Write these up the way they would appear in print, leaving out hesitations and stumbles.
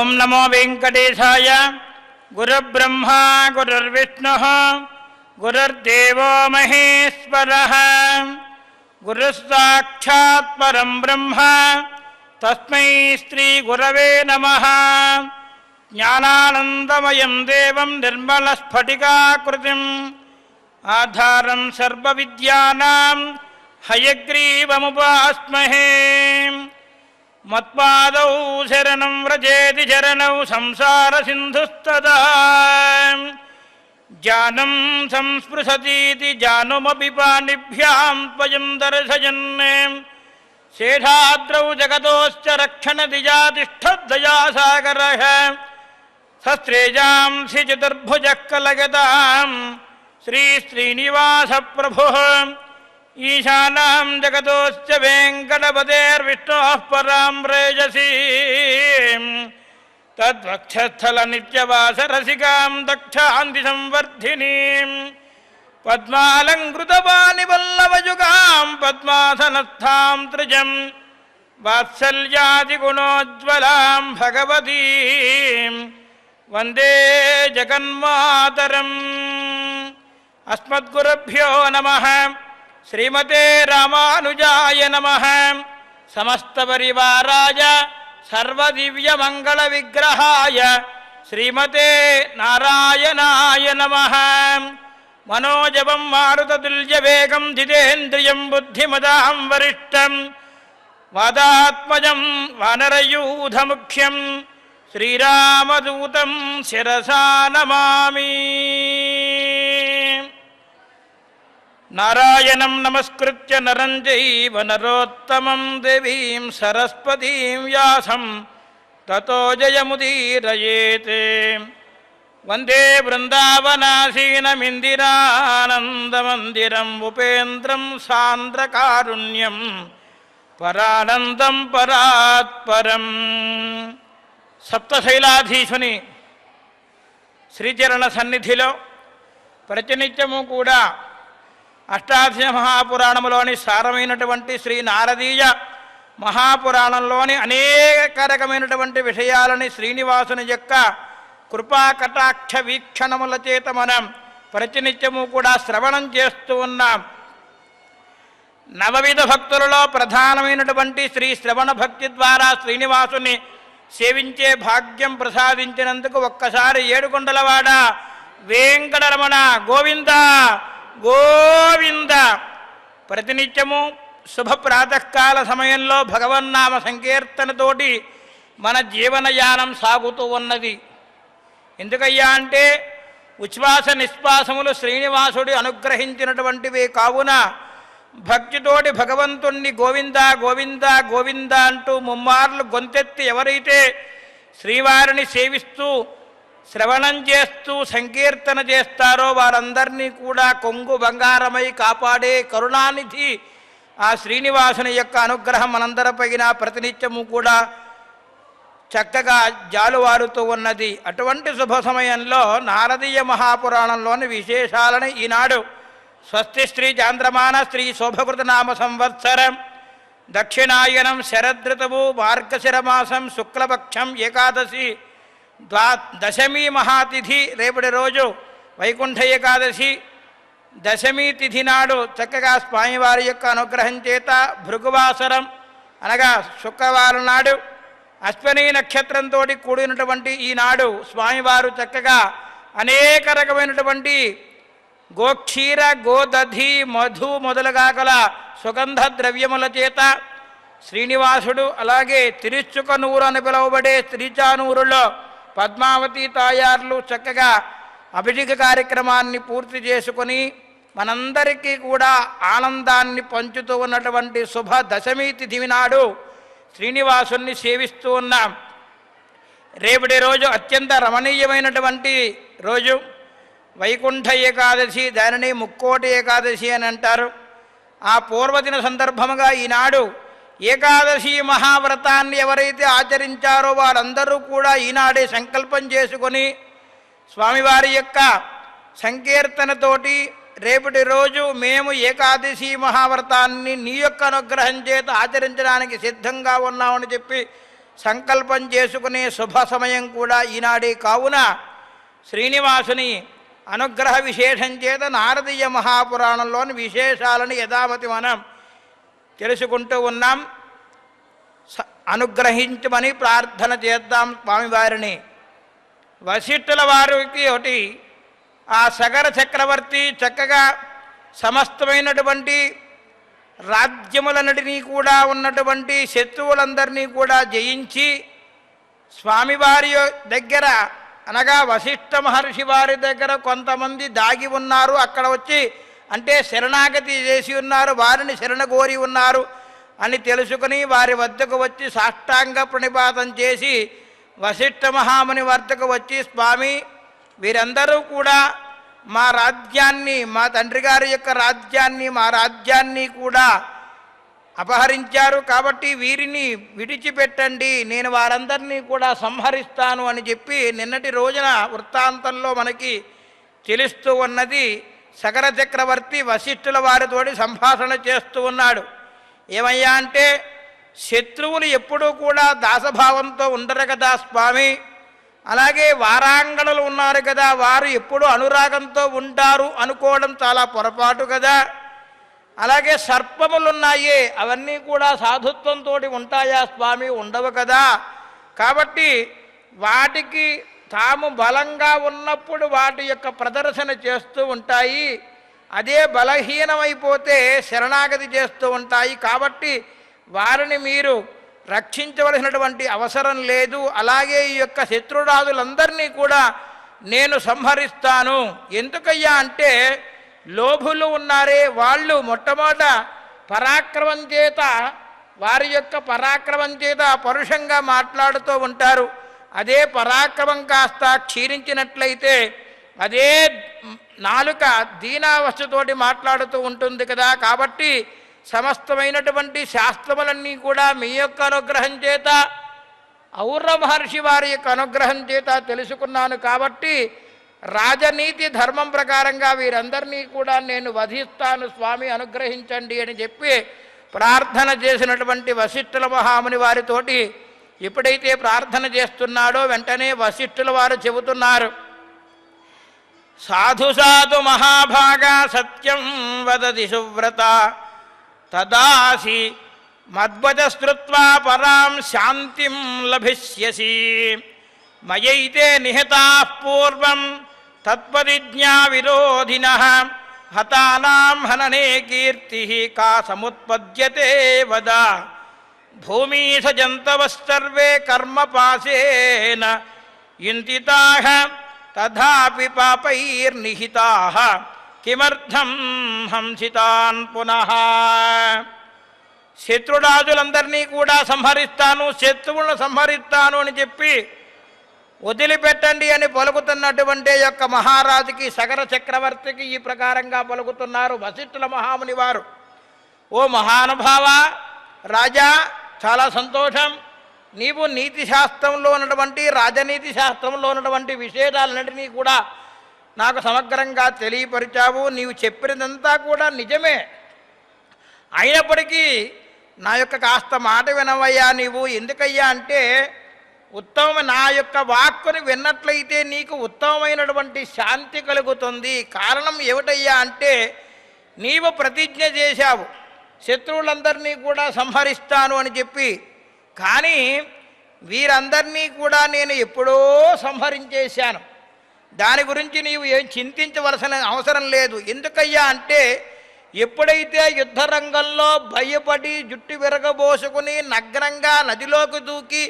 ఓం నమో వెంకటేశాయ. గురుర్బ్రహ్మా గురుర్విష్ణుః గురుర్దేవో మహేశ్వరః గురుస్సాక్షాత్ పరం బ్రహ్మ తస్మై శ్రీ గురవే నమః. జ్ఞానానందమయం దేవం నిర్మలస్ఫటికాకృతిం ఆధారం సర్వవిద్యానాం హయగ్రీవముపాస్మహే. మత్పాదౌ శరణం వ్రజేతి చరణౌ సంసార సింధుస్తదా జానం సంస్పృశతీతి జానుమపి పాణిభ్యాం త్వయం దర్శయన్. శేషాద్రౌ జగతోశ్చ రక్షణదిజాతిష్ఠద్దయాసాగరః సస్త్రేజాంసి చతుర్భుజః కలయతాం శ్రీ శ్రీనివాస ప్రభుః. ఈశానాం జగతోశ్చ వెంకటపతేర్విష్ణోః పరాం రేజసీ తద్వక్షస్థల నిత్యవాసరసికాం దక్షాంతి సంవర్ధినీం పద్మాలంకృతపాణివల్లవయుగాం పద్మాసనస్థాం త్రిజం వాత్సల్యాదిగుణోజ్వలాం భగవతీం వందే జగన్మాతరం. అస్మద్గురుభ్యో నమః. శ్రీమతే రామానుజాయ నమః. సమస్తపరివారాయ సర్వదివ్యమంగళవిగ్రహాయ శ్రీమతే నారాయణాయ నమః. మనోజవం మారుతతుల్యవేగం జితేంద్రియం బుద్ధిమతాం వరిష్టం వాదాత్మజం వానరయూధముఖ్యం శ్రీరామదూతం శిరసా నమామి. నారాయణం నమస్కృత్య నరం చైవ నరోత్తమం దేవీం సరస్వతీం వ్యాసం తతో జయముదీరయేత్. వందే బృందావనాసీనమిందిరానందమందిరం ఉపేంద్రం సాంద్రకారుణ్యం పరానందం పరాత్పరం. సప్తశైలాధీశుని శ్రీచరణ సన్నిధిలో ప్రతినిత్యము కూడా అష్టాదశ మహాపురాణములోని సారమైనటువంటి శ్రీ నారదీయ మహాపురాణంలోని అనేక రకమైనటువంటి విషయాలని శ్రీనివాసుని యొక్క కృపా కటాక్ష వీక్షణముల చేత మనం ప్రతినిత్యము కూడా శ్రవణం చేస్తూ ఉన్నాం. నవవిధ భక్తులలో ప్రధానమైనటువంటి శ్రీ శ్రవణ భక్తి ద్వారా శ్రీనివాసుని సేవించే భాగ్యం ప్రసాదించినందుకు ఒక్కసారి ఏడుకొండలవాడ వెంకటరమణ గోవింద గోవింద. ప్రతినిత్యము శుభ ప్రాతకాల సమయంలో భగవన్నామ సంకీర్తనతోటి మన జీవనయానం సాగుతూ ఉన్నది. ఎందుకయ్యా అంటే ఉచ్ఛ్వాస నిశ్వాసములు శ్రీనివాసుడి అనుగ్రహించినటువంటివే కావున భక్తితోటి భగవంతుణ్ణి గోవింద గోవింద గోవింద అంటూ ముమ్మార్లు గొంతెత్తి ఎవరైతే శ్రీవారిని సేవిస్తూ శ్రవణం చేస్తూ సంకీర్తన చేస్తారో వారందరినీ కూడా కొంగు బంగారమై కాపాడే కరుణానిధి ఆ శ్రీనివాసుని యొక్క అనుగ్రహం మనందరిపైన ప్రతినిత్యము కూడా చక్కగా జాలువారుతూ ఉన్నది. అటువంటి శుభ సమయంలో నారదీయ మహాపురాణంలోని విశేషాలను ఈనాడు స్వస్తి శ్రీ చాంద్రమాన శ్రీ శోభకృత నామ సంవత్సరం దక్షిణాయనం శరదృతువు మార్గశిరమాసం శుక్లపక్షం ఏకాదశి దశమి మహాతిథి రేపటి రోజు వైకుంఠ ఏకాదశి దశమి తిథి నాడు చక్కగా స్వామివారి యొక్క అనుగ్రహం చేత భృగువాసరం అనగా శుక్రవారం నాడు అశ్వనీ నక్షత్రంతో కూడినటువంటి ఈనాడు స్వామివారు చక్కగా అనేక రకమైనటువంటి గోక్షీర గోదధి మధు మొదలుగా గల సుగంధ ద్రవ్యముల చేత శ్రీనివాసుడు అలాగే తిరుచుకనూరు అని పిలువబడే శ్రీచానూరులో పద్మావతి తాయార్లు చక్కగా అభిషేక కార్యక్రమాన్ని పూర్తి చేసుకొని మనందరికీ కూడా ఆనందాన్ని పంచుతూ ఉన్నటువంటి శుభ దశమి తిథి నాడు శ్రీనివాసుని సేవిస్తూ ఉన్నాం. రేపటి రోజు అత్యంత రమణీయమైనటువంటి రోజు వైకుంఠ ఏకాదశి, దానిని ముక్కోటి ఏకాదశి అని అంటారు. ఆ పూర్వదిన సందర్భముగా ఈనాడు ఏకాదశి మహావ్రతాన్ని ఎవరైతే ఆచరించారో వారందరూ కూడా ఈనాడే సంకల్పం చేసుకొని స్వామివారి యొక్క సంకీర్తనతోటి రేపటి రోజు మేము ఏకాదశి మహావ్రతాన్ని నీ యొక్క అనుగ్రహం చేత ఆచరించడానికి సిద్ధంగా ఉన్నామని చెప్పి సంకల్పం చేసుకునే శుభ సమయం కూడా ఈనాడే కావున శ్రీనివాసుని అనుగ్రహ విశేషం చేత నారదీయ మహాపురాణంలోని విశేషాలను యథామతి మనం తెలుసుకుంటూ ఉన్నాం. అనుగ్రహించమని ప్రార్థన చేద్దాం స్వామివారిని. వశిష్ఠుల వారికి ఒకటి ఆ సగర చక్రవర్తి చక్కగా సమస్తమైనటువంటి రాజ్యములన్నిటినీ కూడా ఉన్నటువంటి శత్రువులందరినీ కూడా జయించి స్వామివారి దగ్గర అనగా వశిష్ఠ మహర్షి వారి దగ్గర కొంతమంది దాగి ఉన్నారు. అక్కడ వచ్చి అంటే శరణాగతి చేసి ఉన్నారు, వారిని శరణగోరి ఉన్నారు అని తెలుసుకుని వారి వద్దకు వచ్చి సాష్టాంగ ప్రణిపాతం చేసి వశిష్ఠ మహాముని వద్దకు వచ్చి, స్వామి వీరందరూ కూడా మా రాజ్యాన్ని, మా తండ్రి గారి యొక్క రాజ్యాన్ని, మా రాజ్యాన్ని కూడా అపహరించారు కాబట్టి వీరిని విడిచిపెట్టండి, నేను వారందరినీ కూడా సంహరిస్తాను అని చెప్పి నిన్నటి రోజున వృత్తాంతంలో మనకి తెలుస్తూ ఉన్నది. సగర చక్రవర్తి వశిష్ఠుల వారితోటి సంభాషణ చేస్తూ ఉన్నాడు. ఏమయ్యా అంటే, శత్రువులు ఎప్పుడూ కూడా దాసభావంతో ఉండరు కదా స్వామి, అలాగే వారాంగణలు ఉన్నారు కదా, వారు ఎప్పుడు అనురాగంతో ఉంటారు అనుకోవడం చాలా పొరపాటు కదా. అలాగే సర్పములున్నాయే, అవన్నీ కూడా సాధుత్వంతో ఉంటాయా స్వామి? ఉండవు కదా. కాబట్టి వాటికి తాము బలంగా ఉన్నప్పుడు వాటి యొక్క ప్రదర్శన చేస్తూ ఉంటాయి, అదే బలహీనమైపోతే శరణాగతి చేస్తూ ఉంటాయి. కాబట్టి వారిని మీరు రక్షించవలసినటువంటి అవసరం లేదు. అలాగే ఈ యొక్క శత్రురాజులందరినీ కూడా నేను సంహరిస్తాను. ఎందుకయ్యా అంటే, లోభులు ఉన్నారే వాళ్ళు మొట్టమొదట పరాక్రమం చేత, వారి యొక్క పరాక్రమం చేత పరుషంగా మాట్లాడుతూ ఉంటారు. అదే పరాక్రమం కాస్త క్షీణించినట్లయితే అదే నాలుక దీనావస్థతోటి మాట్లాడుతూ ఉంటుంది కదా. కాబట్టి సమస్తమైనటువంటి శాస్త్రములన్నీ కూడా మీ యొక్క అనుగ్రహం చేత, ఔర మహర్షి వారి యొక్క అనుగ్రహం చేత తెలుసుకున్నాను. కాబట్టి రాజనీతి ధర్మం ప్రకారంగా వీరందరినీ కూడా నేను వధిస్తాను, స్వామి అనుగ్రహించండి అని చెప్పి ప్రార్థన చేసినటువంటి వశిష్ఠుల మహాముని వారితోటి ఎప్పుడైతే ప్రార్థన చేస్తున్నాడో వెంటనే వశిష్ఠుల వారు చెబుతున్నారు, సాధు సాధు మహాభాగా సత్యం వదతి సువ్రత తదాసి మద్వచస్తృత్వా పరాం శాంతిం లభిష్యసి మయైతే నిహతాః పూర్వం తత్పరిజ్ఞా విరోధినః హతానాం హననే కీర్తిః కా సముత్పద్యతే వద భూమీష జంతవస్సర్వే కర్మపాశేన యుంతితాః తథాపి పాపైర్నిహితాః కిమర్థం హంసితాన్ పునః. శత్రురాజులందరినీ కూడా సంహరిస్తాను, శత్రువులను సంహరిస్తాను అని చెప్పి వదిలిపెట్టండి అని పలుకుతున్నటువంటి యొక్క మహారాజుకి, సగర చక్రవర్తికి ఈ ప్రకారంగా పలుకుతున్నారు వశిష్ఠుల మహాముని వారు. ఓ మహానుభావ రాజా, చాలా సంతోషం, నీవు నీతి శాస్త్రంలో ఉన్నటువంటి, రాజనీతి శాస్త్రంలో ఉన్నటువంటి విశేషాలన్నింటినీ కూడా నాకు సమగ్రంగా తెలియపరిచావు. నీవు చెప్పినదంతా కూడా నిజమే, అయినప్పటికీ నా యొక్క కాస్త మాట వినవయ్యా నీవు. ఎందుకయ్యా అంటే, నా యొక్క వాక్కుని విన్నట్లయితే నీకు ఉత్తమమైనటువంటి శాంతి కలుగుతుంది. కారణం ఏమిటయ్యా అంటే, నీవు ప్రతిజ్ఞ చేశావు శత్రువులందరినీ కూడా సంహరిస్తాను అని చెప్పి, కానీ వీరందరినీ కూడా నేను ఎప్పుడో సంహరించేశాను. దాని గురించి నీవు ఏం చింతించవలసిన అవసరం లేదు. ఎందుకయ్యా అంటే, ఎప్పుడైతే యుద్ధరంగంలో భయపడి జుట్టు విరగబోసుకుని నగ్నంగా నదిలోకి దూకి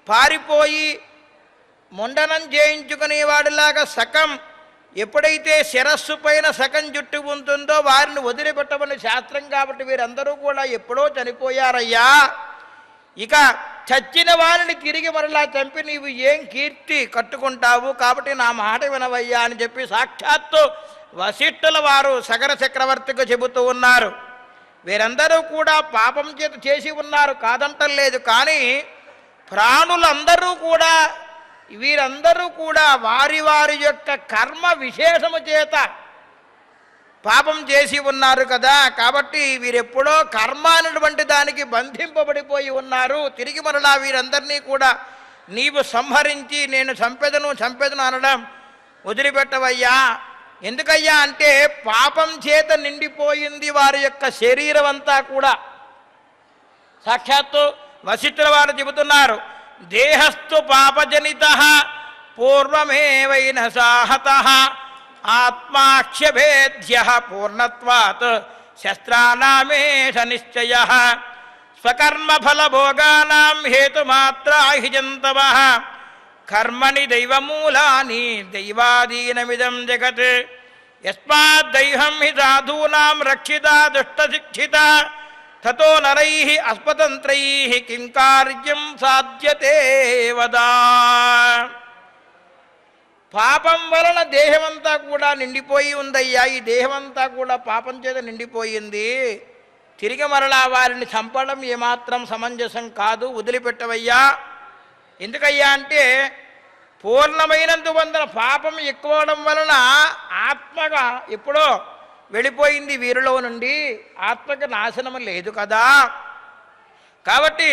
పారిపోయి ముండనం చేయించుకునేవాడిలాగా సకం ఎప్పుడైతే శిరస్సు పైన సకం జుట్టు ఉంటుందో వారిని వదిలిపెట్టమని శాస్త్రం. కాబట్టి వీరందరూ కూడా ఎప్పుడో చనిపోయారయ్యా. ఇక చచ్చిన వారిని తిరిగి మరలా చంపి నీవు ఏం కీర్తి కట్టుకుంటావు? కాబట్టి నా మాట వినవయ్యా అని చెప్పి సాక్షాత్తు వశిష్ఠుల వారు సగర చక్రవర్తికి చెబుతూ ఉన్నారు. వీరందరూ కూడా పాపం చేత చేసి ఉన్నారు, కాదంటలేదు. కానీ ప్రాణులందరూ కూడా, వీరందరూ కూడా వారి వారి యొక్క కర్మ విశేషము చేత పాపం చేసి ఉన్నారు కదా, కాబట్టి వీరెప్పుడో కర్మ అనేటువంటి దానికి బంధింపబడిపోయి ఉన్నారు. తిరిగి మరలా వీరందరినీ కూడా నీవు సంహరించి నేను చంపెదను అనడం వదిలిపెట్టవయ్యా. ఎందుకయ్యా అంటే పాపం చేత నిండిపోయింది వారి యొక్క శరీరం అంతా కూడా. సాక్షాత్తు వశిష్ఠుల వారు చెబుతున్నారు, దేహస్థు పాపజనిత పూర్వమేవైన సాహత ఆత్మాక్షభేద్య పూర్ణత్వాత్ శస్త్రానామేష నిశ్చయ స్వకర్మఫలభోగానాం హేతుమాత్రా హి జంతవః కర్మణి దైవమూలాని దైవాదీనమిదం జగత్ యస్మాద్దైవం హి సాధూనాం రక్షితా దుష్టశిక్షితా తతో నరైః అస్పతంత్రైః కిం కార్యం సాధ్యతే వదా. పాపం వలన దేహమంతా కూడా నిండిపోయి ఉందయ్యా. ఈ దేహమంతా కూడా పాపం చేత నిండిపోయింది. తిరిగి మరలా వారిని చంపడం ఏమాత్రం సమంజసం కాదు, వదిలిపెట్టవయ్యా. ఎందుకయ్యా అంటే పూర్ణమైనందువల్ల పాపం ఎక్కువడం వలన ఆత్మగా ఎప్పుడో వెళ్ళిపోయింది వీరిలో నుండి, ఆత్మకు నాశనం లేదు కదా. కాబట్టి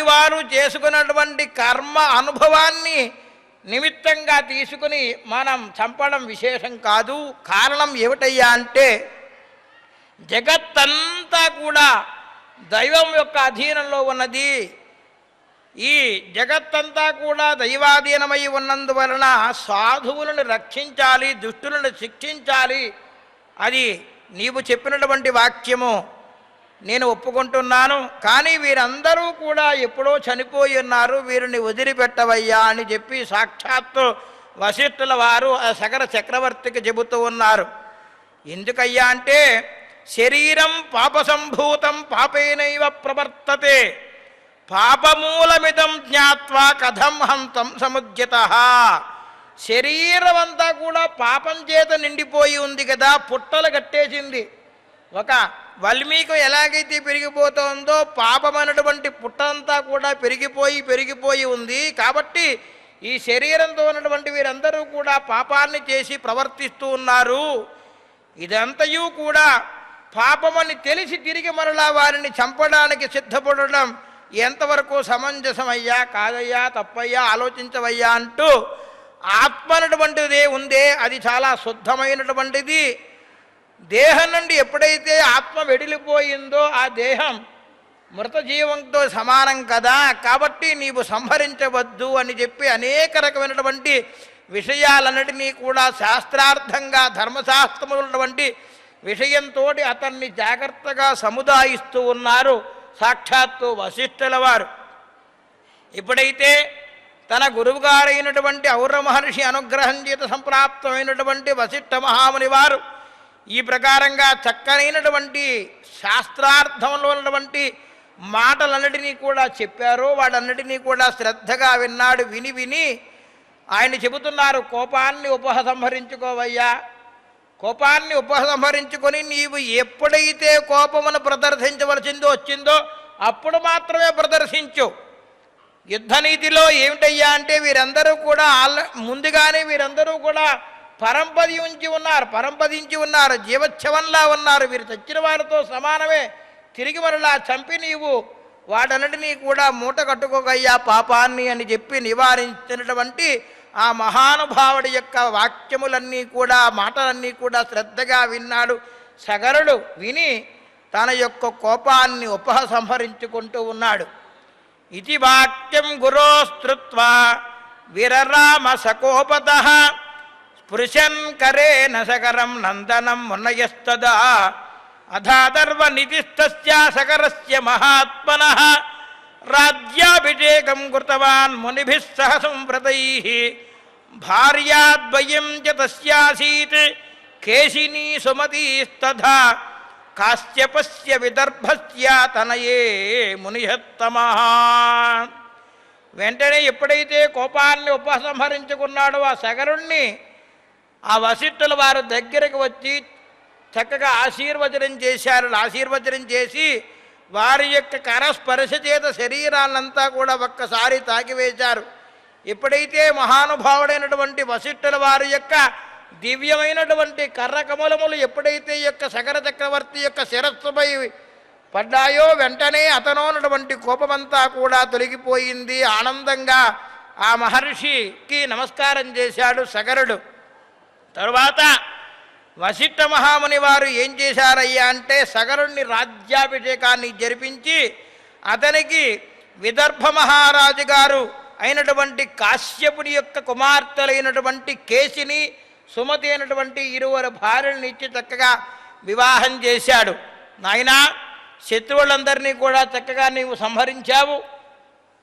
వారు చేసుకున్నటువంటి కర్మ అనుభవాన్ని నిమిత్తంగా తీసుకుని మనం చంపడం విశేషం కాదు. కారణం ఏమిటయ్యా అంటే జగత్తంతా కూడా దైవం యొక్క అధీనంలో ఉన్నది. ఈ జగత్తంతా కూడా దైవాధీనమై ఉన్నందువలన సాధువులను రక్షించాలి, దుష్టులను శిక్షించాలి. అది నీవు చెప్పినటువంటి వాక్యము నేను ఒప్పుకుంటున్నాను. కానీ వీరందరూ కూడా ఎప్పుడో చనిపోయి ఉన్నారు, వీరిని వదిలిపెట్టవయ్యా అని చెప్పి సాక్షాత్తు వశిష్ఠుల వారు ఆ సగర చక్రవర్తికి చెబుతూ ఉన్నారు. ఎందుకయ్యా అంటే శరీరం పాపసంభూతం పాపేనైవ ప్రవర్తతే పాపమూలమిదం జ్ఞాత్వా కథం హంతం సముద్యతః. శరీరం అంతా కూడా పాపం చేత నిండిపోయి ఉంది కదా, పుట్టలు కట్టేసింది. ఒక వల్మీకి ఎలాగైతే పెరిగిపోతుందో పాపమైనటువంటి పుట్టంతా కూడా పెరిగిపోయి ఉంది. కాబట్టి ఈ శరీరంతో ఉన్నటువంటి వీరందరూ కూడా పాపాన్ని చేసి ప్రవర్తిస్తూ ఉన్నారు. ఇదంతయు కూడా పాపమని తెలిసి తిరిగి మరలా వారిని చంపడానికి సిద్ధపడడం ఎంతవరకు సమంజసమయ్యా, కాదయ్యా, తప్పయ్యా, ఆలోచించవయ్యా అంటూ ఆత్మ అనేటువంటిదే ఉందే అది చాలా శుద్ధమైనటువంటిది. దేహం నుండి ఎప్పుడైతే ఆత్మ వెడిలిపోయిందో ఆ దేహం మృతజీవంతో సమానం కదా. కాబట్టి నీవు సంహరించవద్దు అని చెప్పి అనేక రకమైనటువంటి విషయాలన్నిటినీ కూడా శాస్త్రార్థంగా ధర్మశాస్త్రములటువంటి విషయంతో అతన్ని జాగ్రత్తగా సముదాయిస్తూ ఉన్నారు సాక్షాత్తు వశిష్ఠుల వారు. ఎప్పుడైతే తన గురువుగారైనటువంటి ఔర మహర్షి అనుగ్రహం చేత సంప్రాప్తమైనటువంటి వశిష్ఠ మహాముని వారు ఈ ప్రకారంగా చక్కనైనటువంటి శాస్త్రార్థంలో ఉన్నటువంటి మాటలన్నిటినీ కూడా చెప్పారో వాటన్నిటినీ కూడా శ్రద్ధగా విన్నాడు. విని ఆయన చెబుతున్నారు, కోపాన్ని ఉపసంహరించుకోవయ్యా. కోపాన్ని ఉపసంహరించుకొని నీవు ఎప్పుడైతే కోపమును ప్రదర్శించవలసిందో వచ్చిందో అప్పుడు మాత్రమే ప్రదర్శించు. యుద్ధనీతిలో ఏమిటయ్యా అంటే వీరందరూ కూడా ముందుగానే వీరందరూ కూడా పరంపదించి ఉన్నారు, జీవచ్ఛవంలా ఉన్నారు. వీరు చచ్చిన వారితో సమానమే. తిరిగి మరలా చంపి నీవు వాటన్నిటినీ కూడా మూట కట్టుకోగయ్యా పాపాన్ని అని చెప్పి నివారించినటువంటి ఆ మహానుభావుడి యొక్క వాక్యములన్నీ కూడా మాటలన్నీ కూడా శ్రద్ధగా విన్నాడు సగరుడు. విని తన యొక్క కోపాన్ని ఉపసంహరించుకుంటూ ఉన్నాడు. ఇది వాక్యం గురోస్తృత్వా విరరామ సకోపతః స్పృశన్ కరేణ సకరం నందనం మున్నయస్తదా అథాదర్వ నిధిస్థస్య సకరస్య మహాత్మనః రాజ్యాభిషేకం కృతవాన్ మునిభిః సహ సంవ్రతైః భార్యాద్వయం చ తస్యాసీత్ కేశినీ సుమతీస్తథా కాశ్యపస్య విదర్భస్య తనయే మునిహత్తమః. వెంటనే ఎప్పుడైతే కోపాన్ని ఉపసంహరించుకున్నాడో ఆ సగరుణ్ణి ఆ వశిష్ఠుల వారు దగ్గరకు వచ్చి చక్కగా ఆశీర్వచనం చేశారు. ఆశీర్వచనం చేసి వారి యొక్క కరస్పర్శ చేత శరీరాన్నంతా కూడా ఒక్కసారి తాకివేశారు. ఎప్పుడైతే మహానుభావుడైనటువంటి వశిష్ఠుల వారి యొక్క దివ్యమైనటువంటి కర్రకమలములు ఎప్పుడైతే ఈ యొక్క సగర చక్రవర్తి యొక్క శిరస్సుపై పడ్డాయో వెంటనే అతనున్నటువంటి కోపమంతా కూడా తొలగిపోయింది. ఆనందంగా ఆ మహర్షికి నమస్కారం చేశాడు సగరుడు. తరువాత వశిష్ఠ మహాముని వారు ఏం చేశారయ్యా అంటే సగరుణ్ణి రాజ్యాభిషేకాన్ని జరిపించి అతనికి విదర్భ మహారాజు గారు అయినటువంటి కాశ్యపుని యొక్క కుమార్తెలైనటువంటి కేశిని సుమతి అయినటువంటి ఇరువురు భార్యలను ఇచ్చి చక్కగా వివాహం చేశాడు. నాయనా, శత్రువులందరినీ కూడా చక్కగా నీవు సంహరించావు,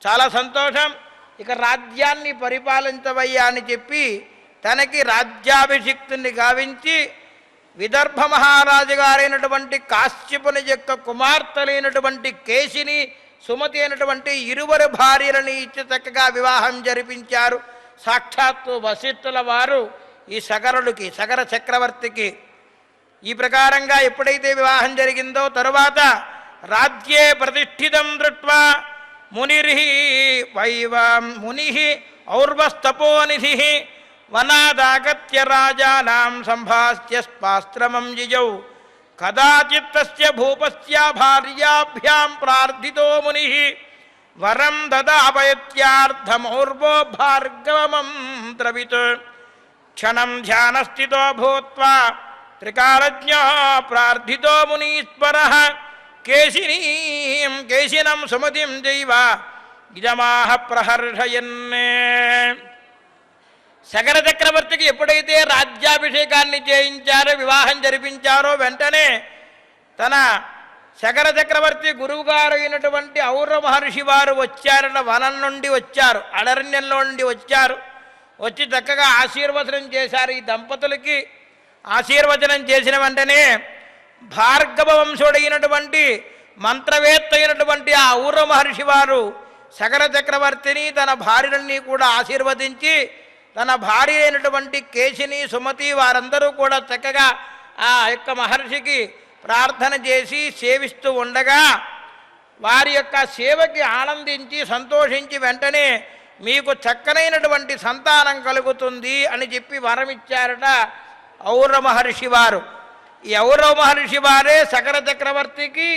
చాలా సంతోషం, ఇక రాజ్యాన్ని పరిపాలించవయ్యా అని చెప్పి తనకి రాజ్యాభిషిక్తుని గావించి విదర్భ మహారాజు గారైనటువంటి కాశ్యపుని యొక్క కుమార్తెలైనటువంటి కేశిని సుమతి అయినటువంటి ఇరువురు భార్యలని ఇచ్చి చక్కగా వివాహం జరిపించారు సాక్షాత్తు వశిష్ఠుల వారు ఈ సగరుడికి, సగర చక్రవర్తికి. ఈ ప్రకారంగా ఎప్పుడైతే వివాహం జరిగిందో తరువాత రాజ్యే ప్రతిష్ఠితం దృష్ట్వా ముని ఔర్వస్తపోనిధి వనాదాగత్య రాజానాం సంభాస్య స్పాస్త్రమం జిజౌ కదాచిత్ తస్య భూపస్య భార్యాభ్యాం ప్రార్థితో ముని వరం దదాపయత్యార్థమౌర్వో భార్గవమం ద్రవిత్ క్షణం ధ్యానస్థితో భూత్వా త్రికాలజ్ఞో ప్రార్థితో మునీశ్వరః కేశినం సుమతిం చైవ గిజమాహ ప్రహర్షయన్నే. సగర చక్రవర్తికి ఎప్పుడైతే రాజ్యాభిషేకాన్ని చేయించారో, వివాహం జరిపించారో వెంటనే తన సగర చక్రవర్తి గురువుగారు అయినటువంటి ఔర మహర్షి వారు వచ్చారన్న వనం నుండి వచ్చారు, అరణ్యంలో నుండి వచ్చారు. వచ్చి చక్కగా ఆశీర్వచనం చేశారు ఈ దంపతులకి. ఆశీర్వచనం చేసిన వెంటనే భార్గవ వంశుడైనటువంటి మంత్రవేత్త అయినటువంటి ఆ ఔర మహర్షి వారు సగర చక్రవర్తిని తన భార్యలని కూడా ఆశీర్వదించి తన భార్య అయినటువంటి కేశిని సుమతి వారందరూ కూడా చక్కగా ఆ యొక్క మహర్షికి ప్రార్థన చేసి సేవిస్తూ ఉండగా వారి యొక్క సేవకి ఆనందించి సంతోషించి వెంటనే మీకు చక్కనైనటువంటి సంతానం కలుగుతుంది అని చెప్పి వరమిచ్చారట ఔర మహర్షి వారు. ఈ ఔర మహర్షి వారే సగర చక్రవర్తికి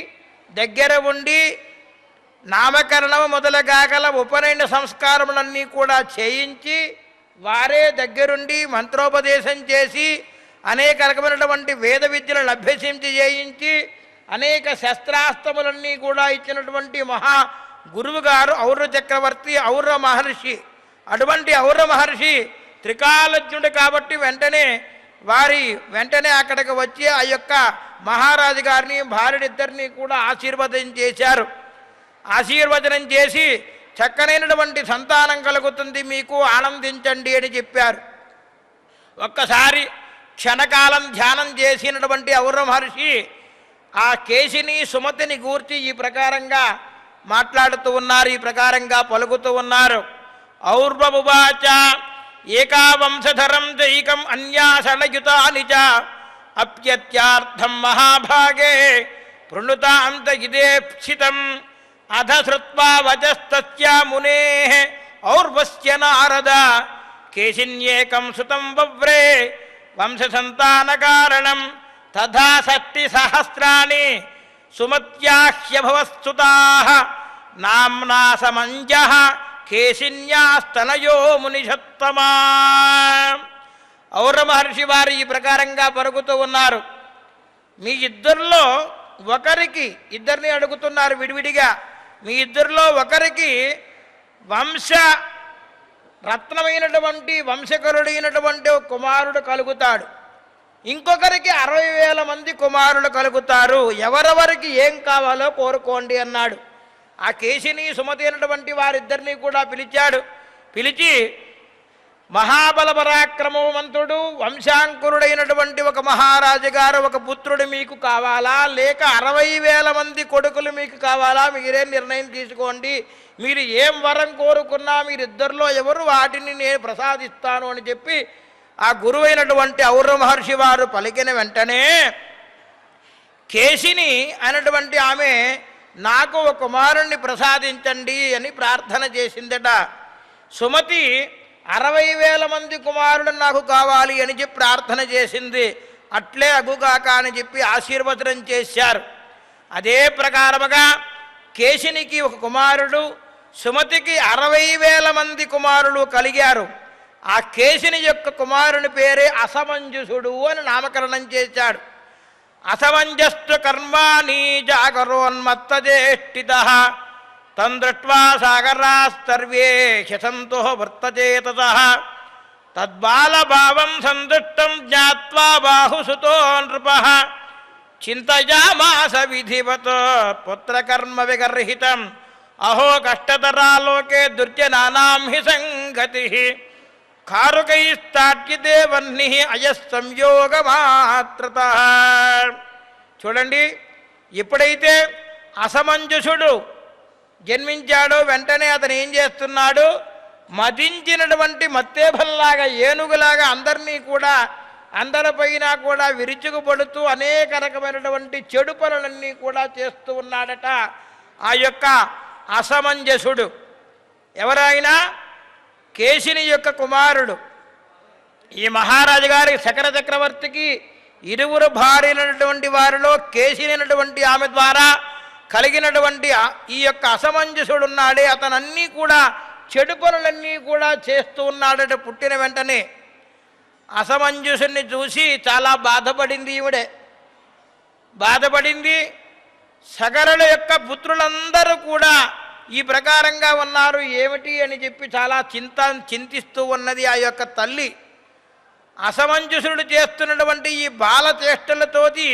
దగ్గర ఉండి నామకరణం మొదలుగాగల ఉపనయన సంస్కారములన్నీ కూడా చేయించి వారే దగ్గరుండి మంత్రోపదేశం చేసి అనేక రకమైనటువంటి వేద విద్యలను అభ్యసించి చేయించి అనేక శస్త్రాస్త్రములన్నీ కూడా ఇచ్చినటువంటి మహా గురువు గారు ఔర చక్రవర్తి ఔర మహర్షి. అటువంటి ఔర మహర్షి త్రికాలజ్ఞుడు కాబట్టి వెంటనే అక్కడికి వచ్చి ఆ యొక్క మహారాజు గారిని భార్యనిద్దరినీ కూడా ఆశీర్వదనం చేశారు. ఆశీర్వచనం చేసి చక్కనైనటువంటి సంతానం కలుగుతుంది మీకు, ఆనందించండి అని చెప్పారు. ఒక్కసారి క్షణకాలం ధ్యానం చేసినటువంటి ఔర మహర్షి ఆ కేశిని సుమతిని గూర్చి ఈ ప్రకారంగా మాట్లాడుతూ ఉన్నారు, ఈ ప్రకారంగా పలుకుతూ ఉన్నారు. ఔర్వమువాచ ఏకా వంశధరం దైకం అన్యాసనయుతాని చ అప్యత్యార్థం మహాభాగే పృణుతాంత ఇదేప్సితం అధ శ్రుత్వా వచస్తస్య మునేః ఔర్వస్య నారద కేశిన్యేకం సుతం వవ్రే వంశసంతాన కారణం తథా షష్టి సహస్రాణి సుమత్యాహ్యభవత్సుతాః నామ్నా సమంజః కేశిన్యాస్తనయో మునిషత్తమా. ఔర మహర్షి వారు ఈ ప్రకారంగా పరుగుతూ ఉన్నారు. మీ ఇద్దరిలో ఒకరికి, ఇద్దరిని అడుగుతున్నారు విడివిడిగా, మీ ఇద్దరిలో ఒకరికి వంశ రత్నమైనటువంటి వంశకరుడైనటువంటి కుమారుడు కలుగుతాడు, ఇంకొకరికి 60,000 మంది కుమారులు కలుగుతారు, ఎవరెవరికి ఏం కావాలో కోరుకోండి అన్నాడు. ఆ కేశిని సుమతి అయినటువంటి వారిద్దరినీ కూడా పిలిచాడు. పిలిచి మహాబల పరాక్రమవంతుడు వంశాంకురుడైనటువంటి ఒక మహారాజు గారు ఒక పుత్రుడు మీకు కావాలా, లేక 60,000 మంది కొడుకులు మీకు కావాలా, మీరే నిర్ణయం తీసుకోండి, మీరు ఏం వరం కోరుకున్నా మీరిద్దరిలో ఎవరు వాటిని నేను ప్రసాదిస్తాను అని చెప్పి ఆ గురువైనటువంటి ఔర మహర్షి వారు పలికిన వెంటనే కేశిని అనేటువంటి ఆమె నాకు ఒక కుమారుణ్ణి ప్రసాదించండి అని ప్రార్థన చేసిందట. సుమతి 60,000 మంది కుమారుడు నాకు కావాలి అని చెప్పి ప్రార్థన చేసింది. అట్లే అగుగాక అని చెప్పి ఆశీర్వచనం చేశారు. అదే ప్రకారముగా కేశినికి ఒక కుమారుడు, సుమతికి 60,000 మంది కుమారులు కలిగారు. ఆ కేశిని యొక్క కుమారుని పేరే అసమంజసుడు అని నామకరణం చేశాడు. అసమంజస్తు కర్మాణి జాగరోన్మత్తజేష్టితః తం దృష్ట్వా సాగరాస్తర్వే హ్యసంతో వర్తచేతసః తద్బాలభావం సందుష్టం జ్ఞాత్వా బాహుసుతో నృపః చింతయామాస విధివత్ పుత్రకర్మ విగర్హితం అహో కష్టతరాలోకే దుర్జనానాం హి సంగతిః కారుకైస్తాట్యతే వహ్నిః అయస్సంయోగమాత్రతః. చూడండి, ఎప్పుడైతే అసమంజసుడు జన్మించాడో వెంటనే అతను ఏం చేస్తున్నాడు, మదించినటువంటి మత్తేభల్లాగా ఏనుగులాగా అందరిపైన కూడా విరుచుకుపడుతూ అనేక రకమైనటువంటి చెడు పనులన్నీ కూడా చేస్తూ ఉన్నాడట ఆ యొక్క అసమంజసుడు. ఎవరైనా కేశిని యొక్క కుమారుడు. ఈ మహారాజు గారి శకర చక్రవర్తికి 2 భార్యలైనటువంటి వారిలో కేశినటువంటి ఆమె ద్వారా కలిగినటువంటి ఈ యొక్క అసమంజసుడు ఉన్నాడే, అతనన్నీ కూడా చెడు పనులన్నీ కూడా చేస్తూ ఉన్నాడట. పుట్టిన వెంటనే అసమంజసుని చూసి చాలా బాధపడింది ఈవిడే. బాధపడింది. సగరుల యొక్క పుత్రులందరూ కూడా ఈ ప్రకారంగా ఉన్నారు ఏమిటి అని చెప్పి చాలా చింతిస్తూ ఉన్నది ఆ యొక్క తల్లి. అసమంజసుడు చేస్తున్నటువంటి ఈ బాలచేష్టలతోటి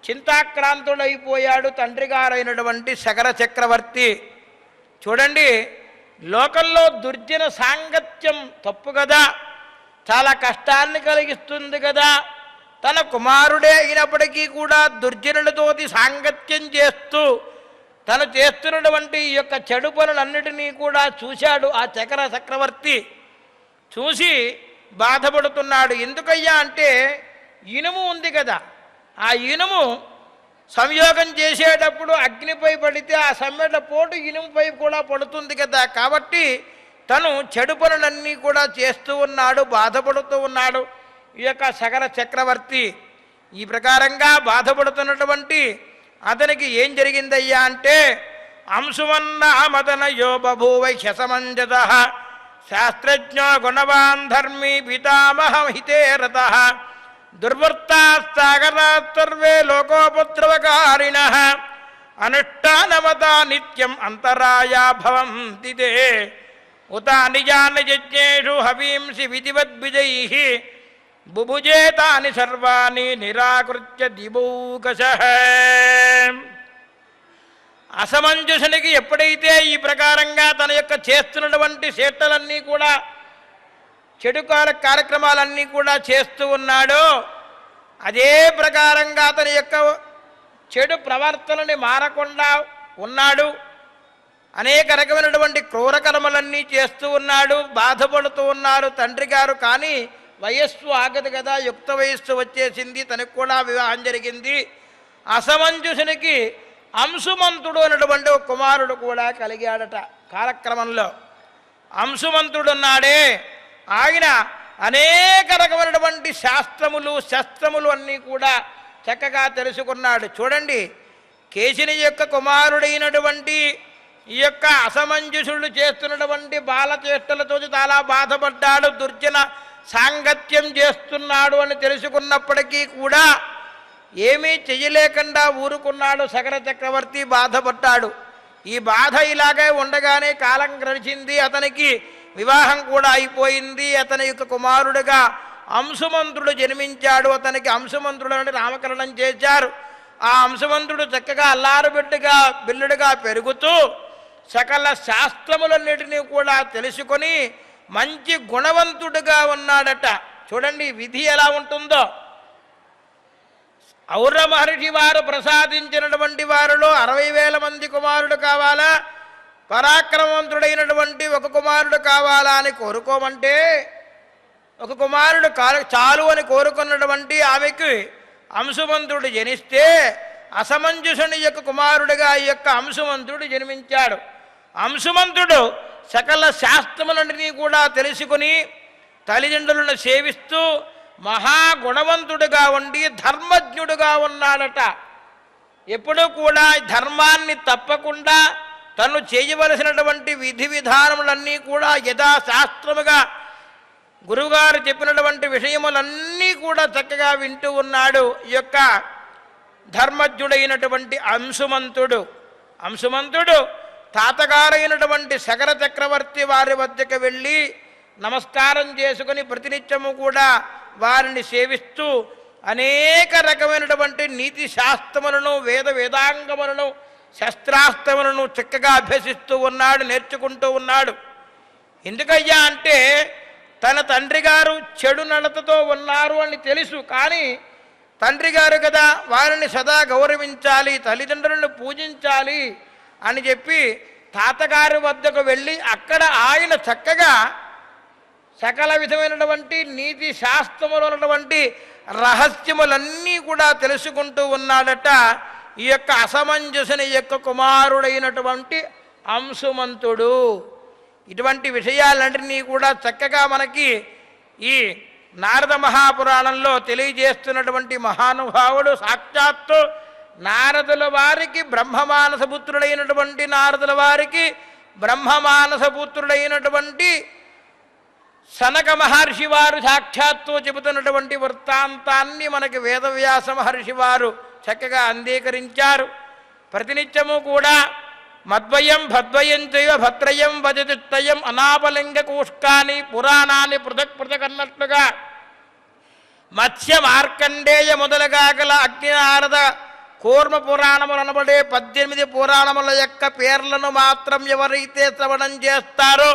చింతాక్రాంతుడైపోయాడు తండ్రి గారైనటువంటి శకర చక్రవర్తి. చూడండి, లోకంలో దుర్జన సాంగత్యం తప్పు కదా, చాలా కష్టాన్ని కలిగిస్తుంది కదా. తన కుమారుడే అయినప్పటికీ కూడా దుర్జనులతోటి సాంగత్యం చేస్తూ తను చేస్తున్నటువంటి ఈ యొక్క చెడు పనులన్నిటినీ కూడా చూశాడు ఆ శకర చక్రవర్తి. చూసి బాధపడుతున్నాడు. ఎందుకయ్యా అంటే ఇనుము ఉంది కదా, ఆ ఇనుము సంయోగం చేసేటప్పుడు అగ్నిపై పడితే ఆ సమ్మెట పోటు ఇనుముపై కూడా పడుతుంది కదా. కాబట్టి తను చెడు పనులన్నీ కూడా చేస్తూ ఉన్నాడు, బాధపడుతూ ఉన్నాడు ఈ యొక్క శకర చక్రవర్తి. ఈ ప్రకారంగా బాధపడుతున్నటువంటి అతనికి ఏం జరిగిందయ్యా అంటే అంశుమన్నామదనయో బభూవ హ్యసమంజసః శాస్త్రజ్ఞో గుణవాన్ ధర్మీ పితామహ హితే రతః దుర్వృత్తాస్తాగరాస్తర్వే లోకోపద్రవకారిణః అనుష్ఠానమతా నిత్యం అంతరాయా భవంతి తే ఉత నిజాని యజ్ఞేషు హవీంసి విధివద్విజైః బుభుజేతాని సర్వాణి నిరాకృత్య దిబౌకశః. అసమంజసునికి ఎప్పుడైతే ఈ ప్రకారంగా తన యొక్క చేస్తున్నటువంటి చేష్టలన్నీ కూడా చెడు కార్యక్రమాలన్నీ కూడా చేస్తూ ఉన్నాడో, అదే ప్రకారంగా అతని యొక్క చెడు ప్రవర్తనని మారకుండా ఉన్నాడు. అనేక రకమైనటువంటి క్రూరకర్మలన్నీ చేస్తూ ఉన్నాడు, బాధపడుతూ ఉన్నారు తండ్రి గారు. కానీ వయస్సు ఆగదు కదా, యుక్త వయస్సు వచ్చేసింది, తనకు కూడా వివాహం జరిగింది. అసమంజసునికి అంశుమంతుడు అనేటువంటి ఒక కుమారుడు కూడా కలిగాడట కాలక్రమంలో. అంశుమంతుడున్నాడే, ఆయన అనేక రకమైనటువంటి శాస్త్రములు శస్త్రములు అన్నీ కూడా చక్కగా తెలుసుకున్నాడు. చూడండి, కేశిని యొక్క కుమారుడైనటువంటి ఈ యొక్క అసమంజసుడు చేస్తున్నటువంటి బాలచేష్టలతో చాలా బాధపడ్డాడు. దుర్జన సాంగత్యం చేస్తున్నాడు అని తెలుసుకున్నప్పటికీ కూడా ఏమీ చెయ్యలేకుండా ఊరుకున్నాడు శకర చక్రవర్తి. బాధపడ్డాడు. ఈ బాధ ఇలాగే ఉండగానే కాలం గడిచింది. అతనికి వివాహం కూడా అయిపోయింది. అతని యొక్క కుమారుడుగా అంశుమంతుడు జన్మించాడు. అతనికి అంశుమంతుడు అని నామకరణం చేశారు. ఆ అంశుమంతుడు చక్కగా అల్లారుబిడ్డగా బిల్లుడుగా పెరుగుతూ సకల శాస్త్రములన్నిటినీ కూడా తెలుసుకొని మంచి గుణవంతుడుగా ఉన్నాడట. చూడండి విధి ఎలా ఉంటుందో. ఔర మహర్షి వారు ప్రసాదించినటువంటి వారిలో 60,000 మంది కుమారుడు కావాలా, పరాక్రమవంతుడైనటువంటి ఒక కుమారుడు కావాలా అని కోరుకోమంటే ఒక కుమారుడు చాలు అని కోరుకున్నటువంటి ఆమెకు అంశుమంతుడు జనిస్తే అసమంజసుని యొక్క కుమారుడిగా ఈ యొక్క అంశుమంతుడు జన్మించాడు. అంశుమంతుడు సకల శాస్త్రములన్నిటినీ కూడా తెలుసుకుని తల్లిదండ్రులను సేవిస్తూ మహాగుణవంతుడుగా ఉండి ధర్మజ్ఞుడుగా ఉన్నాడట. ఎప్పుడూ కూడా ధర్మాన్ని తప్పకుండా తను చేయవలసినటువంటి విధి విధానములన్నీ కూడా యథాశాస్త్రముగా గురువుగారు చెప్పినటువంటి విషయములన్నీ కూడా చక్కగా వింటూ ఉన్నాడు ఈ యొక్క ధర్మజ్ఞుడైనటువంటి అంశుమంతుడు తాతగారైనటువంటి సగర చక్రవర్తి వారి వద్దకు వెళ్ళి నమస్కారం చేసుకుని ప్రతినిత్యము కూడా వారిని సేవిస్తూ అనేక రకమైనటువంటి నీతి శాస్త్రములను వేదాంగములను శస్త్రాస్త్రములను చక్కగా అభ్యసిస్తూ ఉన్నాడు, నేర్చుకుంటూ ఉన్నాడు. ఎందుకయ్యా అంటే తన తండ్రి గారు చెడు నడతతో ఉన్నారు అని తెలుసు. కానీ తండ్రి గారు కదా, వారిని సదా గౌరవించాలి, తల్లిదండ్రులను పూజించాలి అని చెప్పి తాతగారి వద్దకు వెళ్ళి అక్కడ ఆయన చక్కగా సకల విధమైనటువంటి నీతి శాస్త్రములు ఉన్నటువంటి రహస్యములన్నీ కూడా తెలుసుకుంటూ ఉన్నాడట ఈ యొక్క అసమంజసుని యొక్క కుమారుడైనటువంటి అంశుమంతుడు. ఇటువంటి విషయాలన్నింటినీ కూడా చక్కగా మనకి ఈ నారద మహాపురాణంలో తెలియజేస్తున్నటువంటి మహానుభావుడు సాక్షాత్తు నారదుల వారికి బ్రహ్మమానసపుత్రుడైనటువంటి నారదుల వారికి బ్రహ్మమానసపుత్రుడైనటువంటి సనక మహర్షి వారు సాక్షాత్తు చెబుతున్నటువంటి వృత్తాంతాన్ని మనకి వేదవ్యాస మహర్షి వారు చక్కగా అంగీకరించారు. ప్రతినిత్యము కూడా మద్వయం భద్వయం చైవ భద్రయం వజతిత్తయం అనాపలింగ కూష్కాని పురాణాన్ని పృథక్ అన్నట్లుగా మత్స్య మార్కండేయ మొదలుగా గల అగ్నినారద కూర్మ పురాణములు అనబడే 18 పురాణముల యొక్క పేర్లను మాత్రం ఎవరైతే శ్రవణం చేస్తారో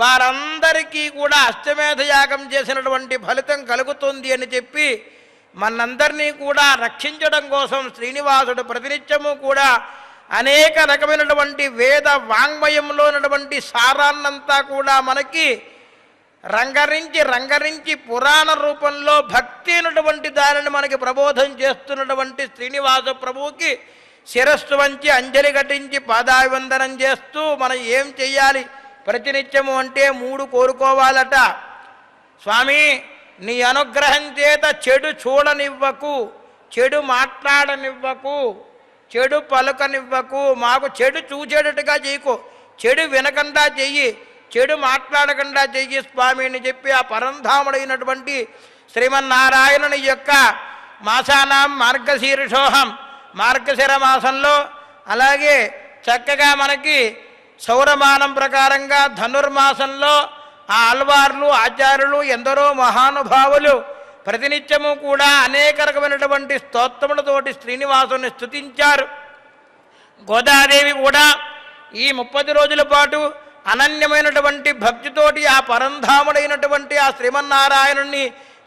వారందరికీ కూడా అశ్వమేధ యాగం చేసినటువంటి ఫలితం కలుగుతుంది అని చెప్పి మనందరినీ కూడా రక్షించడం కోసం శ్రీనివాసుడు ప్రతినిత్యము కూడా అనేక రకమైనటువంటి వేద వాంగ్మయంలో ఉన్నటువంటి సారాన్నంతా కూడా మనకి రంగరించి పురాణ రూపంలో భక్తి అయినటువంటి దానిని మనకి ప్రబోధం చేస్తున్నటువంటి శ్రీనివాస ప్రభువుకి శిరస్సు వంచి అంజలి ఘటించి పాదాభివందనం చేస్తూ మనం ఏం చెయ్యాలి ప్రతినిత్యము అంటే 3 కోరుకోవాలట. స్వామి, నీ అనుగ్రహం చేత చెడు చూడనివ్వకు, చెడు మాట్లాడనివ్వకు, చెడు పలుకనివ్వకు, మాకు చెడు చూచేటట్టుగా చేయకు, చెడు వినకుండా చెయ్యి, చెడు మాట్లాడకుండా చెయ్యి స్వామి అని చెప్పి ఆ పరంధాముడైనటువంటి శ్రీమన్నారాయణుని యొక్క మాసానాం మార్గశీర్షోహం మార్గశిర మాసంలో అలాగే చక్కగా మనకి సౌరమానం ప్రకారంగా ధనుర్మాసంలో ఆ ఆళ్వార్లు ఆచార్యులు ఎందరో మహానుభావులు ప్రతినిత్యము కూడా అనేక రకమైనటువంటి స్తోత్రములతోటి శ్రీనివాసుని స్తుతించారు. గోదాదేవి కూడా ఈ 30 రోజుల పాటు అనన్యమైనటువంటి భక్తితోటి ఆ పరంధాముడైనటువంటి ఆ శ్రీమన్నారాయణుణ్ణి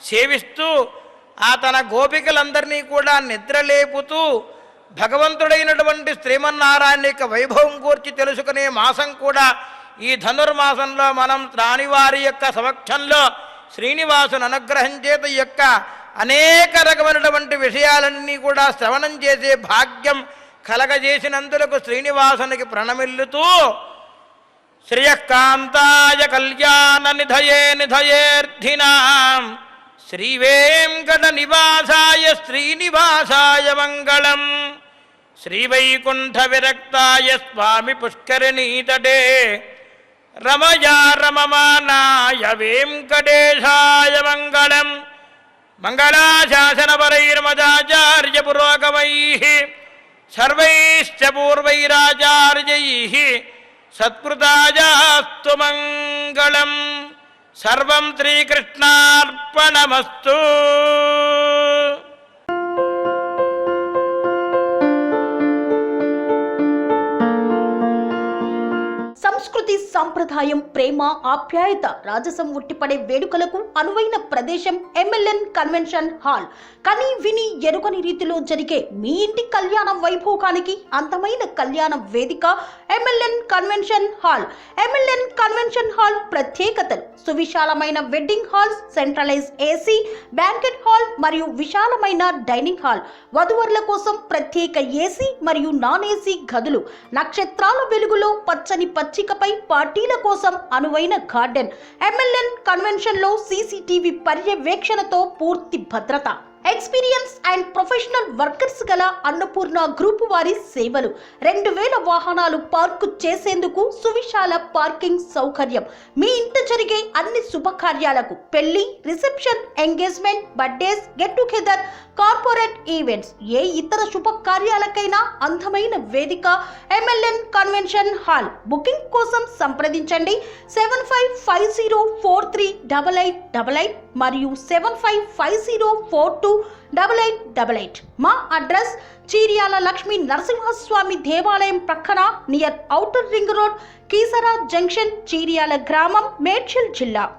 సేవిస్తూ ఆ తన గోపికలందరినీ కూడా నిద్రలేపుతూ భగవంతుడైనటువంటి శ్రీమన్నారాయణ యొక్క వైభవం గూర్చి తెలుసుకునే మాసం కూడా ఈ ధనుర్మాసంలో మనం రాణివారి యొక్క సమక్షంలో శ్రీనివాసుని అనుగ్రహం చేత యొక్క అనేక రకమైనటువంటి విషయాలన్నీ కూడా శ్రవణం చేసే భాగ్యం కలగజేసినందులకు శ్రీనివాసునికి ప్రణమిల్లుతూ శ్రియకాంతాయ కళ్యాణ నిధయేర్థినాం శ్రీవేంకట నివాసాయ శ్రీనివాసాయ మంగళం శ్రీవైకుంఠ విరక్తాయ స్వామి పుష్కరిణీతటే రమయా రమమానాయ వెంకటేశాయ మంగళం మంగళాశాసనపరైర్మదాచార్య పురోగమైః సర్వైశ్చ పూర్వైరాచార్యైః సత్కృతాయాస్తు మంగళం. సర్వం శ్రీకృష్ణార్పణమస్తు. సంస్కృతి సంప్రదాయం ప్రేమ ఆప్యాయత రాజసం ఉట్టిపడే వేడుకలకు అనువైన ప్రదేశం ఎంఎల్ఎన్ కన్వెన్షన్ హాల్. కని విని ఎరుగని రీతిలో జరిగే మీ ఇంటి కళ్యాణ వైభోగానికి అందమైన కళ్యాణ వేదిక MLN convention hall. MLN convention hall ప్రత్యేకతలు: సువిశాలమైన wedding halls, centralize AC, banquet hall మరియు విశాలమైన డైనింగ్ హాల్, వధువరుల కోసం ప్రత్యేక ఏసీ మరియు నాన్ ఏసీ గదులు, నక్షత్రాల వెలుగులో పచ్చని పచ్చికపై పార్టీల కోసం అనువైన గార్డెన్, ఎంఎల్ఎన్ కన్వెన్షన్ లో సీసీటీవీ పర్యవేక్షణతో పూర్తి భద్రత, ఎక్స్పీరియన్స్ అండ్ ప్రొఫెషనల్ వర్కర్స్ గల అన్నపూర్ణ గ్రూప్ వారి సేవలు, 2000 వాహనాలు పార్కు చేసేందుకు సువిశాల పార్కింగ్ సౌకర్యం, మీ ఇంట జరిగే అన్ని శుభకార్యాలకు, పెళ్లి, reception, engagement, birthdays, get together, corporate events, ఏ ఇతర శుభకార్యాలకైనా అందమైన వేదిక ఎంఎల్ఎన్ కన్వెన్షన్ హాల్. బుకింగ్ కోసం సంప్రదించండి 7550438888 మరియు 7550428888. మా అడ్రస్ చీర్యాల లక్ష్మీ నరసింహస్వామి దేవాలయం ప్రక్కన near outer ring road, Keesara junction, Cheeryal గ్రామం, మేడ్చల్ జిల్లా.